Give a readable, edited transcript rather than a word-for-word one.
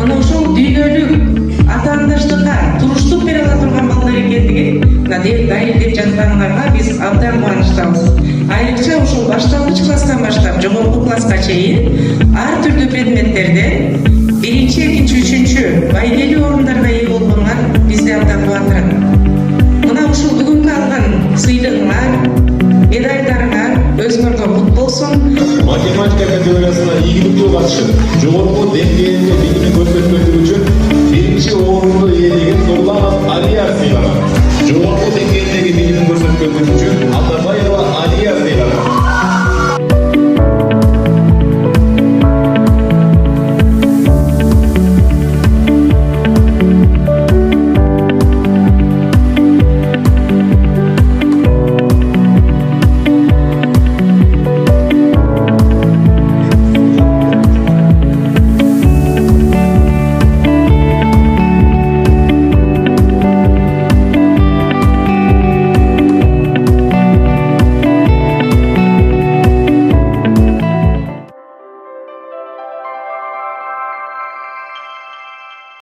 мына ушул дүйнөлүк атаандаштыкка туруштук бере ала турган балдар экендиги дайындеп жатканыңарга биз абдан кубанычтабыз. Айрыкча ушул башталгыч класстан баштап жогорку класска чейин ар түрдүү предметтерден 1-2, 3 байгелүү орундарга ээ болгонуңар бизди абдан кубандырат. Мына ушул бүгүнкү алган сыйлыгыңар, медальдарыңар өзүңөргө кут болсун. Математика категориясына ийгиликтүү катышып, жогорку деңгээлде